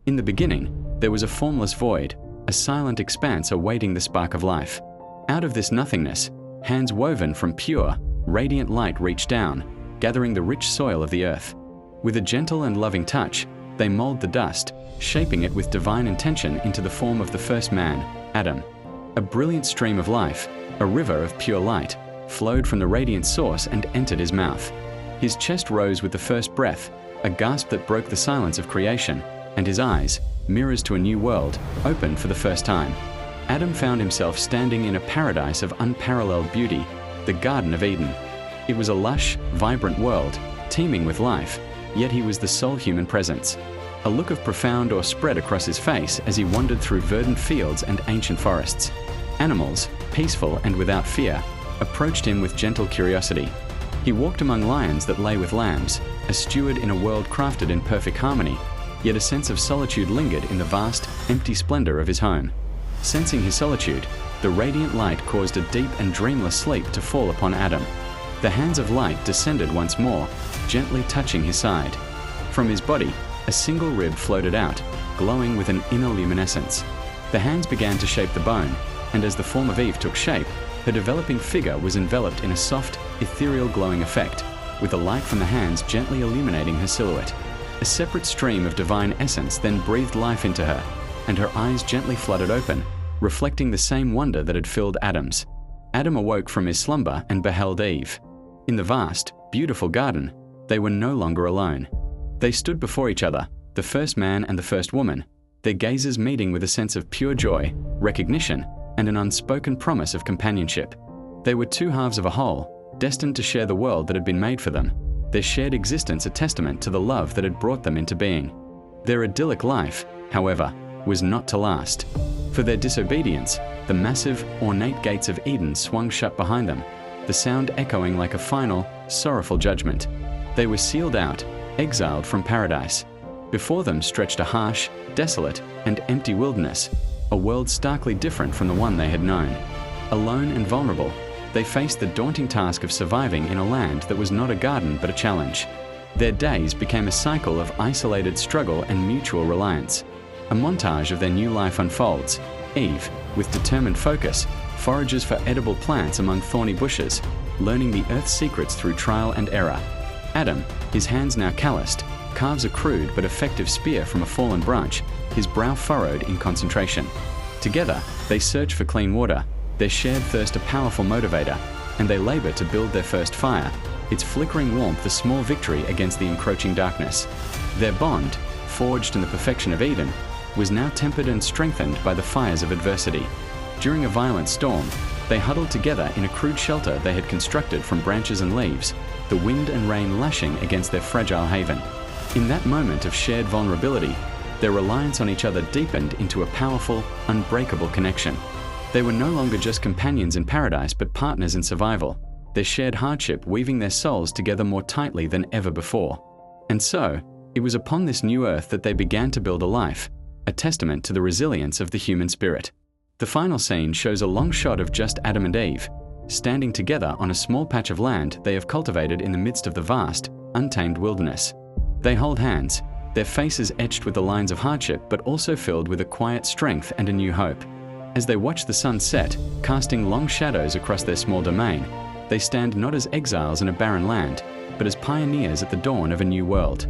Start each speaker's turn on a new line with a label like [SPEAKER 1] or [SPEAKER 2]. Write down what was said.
[SPEAKER 1] In the beginning, there was a formless void, a silent expanse awaiting the spark of life. Out of this nothingness, hands woven from pure, radiant light reached down, gathering the rich soil of the earth. With a gentle and loving touch, they mold the dust, shaping it with divine intention into the form of the first man, Adam. A brilliant stream of life, a river of pure light, flowed from the radiant source and entered his mouth. His chest rose with the first breath, a gasp that broke the silence of creation, and his eyes, mirrors to a new world, opened for the first time. Adam found himself standing in a paradise of unparalleled beauty, the Garden of Eden. It was a lush, vibrant world, teeming with life, yet he was the sole human presence. A look of profound awe spread across his face as he wandered through verdant fields and ancient forests. Animals, peaceful and without fear, approached him with gentle curiosity. He walked among lions that lay with lambs, a steward in a world crafted in perfect harmony, yet a sense of solitude lingered in the vast, empty splendor of his home. Sensing his solitude, the radiant light caused a deep and dreamless sleep to fall upon Adam. The hands of light descended once more, gently touching his side. From his body, a single rib floated out, glowing with an inner luminescence. The hands began to shape the bone, and as the form of Eve took shape, her developing figure was enveloped in a soft, ethereal glowing effect, with the light from the hands gently illuminating her silhouette. A separate stream of divine essence then breathed life into her, and her eyes gently fluttered open, reflecting the same wonder that had filled Adam's. Adam awoke from his slumber and beheld Eve. In the vast, beautiful garden, they were no longer alone. They stood before each other, the first man and the first woman, their gazes meeting with a sense of pure joy, recognition, and an unspoken promise of companionship. They were two halves of a whole, destined to share the world that had been made for them, their shared existence a testament to the love that had brought them into being. Their idyllic life, however, was not to last. For their disobedience, the massive, ornate gates of Eden swung shut behind them, the sound echoing like a final, sorrowful judgment. They were sealed out, exiled from paradise. Before them stretched a harsh, desolate, and empty wilderness, a world starkly different from the one they had known. Alone and vulnerable, they faced the daunting task of surviving in a land that was not a garden but a challenge. Their days became a cycle of isolated struggle and mutual reliance. A montage of their new life unfolds. Eve, with determined focus, forages for edible plants among thorny bushes, learning the earth's secrets through trial and error. Adam, his hands now calloused, carves a crude but effective spear from a fallen branch, his brow furrowed in concentration. Together, they search for clean water, their shared thirst a powerful motivator, and they labor to build their first fire, its flickering warmth a small victory against the encroaching darkness. Their bond, forged in the perfection of Eden, was now tempered and strengthened by the fires of adversity. During a violent storm, they huddled together in a crude shelter they had constructed from branches and leaves, the wind and rain lashing against their fragile haven. In that moment of shared vulnerability, their reliance on each other deepened into a powerful, unbreakable connection. They were no longer just companions in paradise but partners in survival, their shared hardship weaving their souls together more tightly than ever before. And so, it was upon this new earth that they began to build a life, a testament to the resilience of the human spirit. The final scene shows a long shot of just Adam and Eve, standing together on a small patch of land they have cultivated in the midst of the vast, untamed wilderness. They hold hands, their faces etched with the lines of hardship but also filled with a quiet strength and a new hope. As they watch the sun set, casting long shadows across their small domain, they stand not as exiles in a barren land, but as pioneers at the dawn of a new world.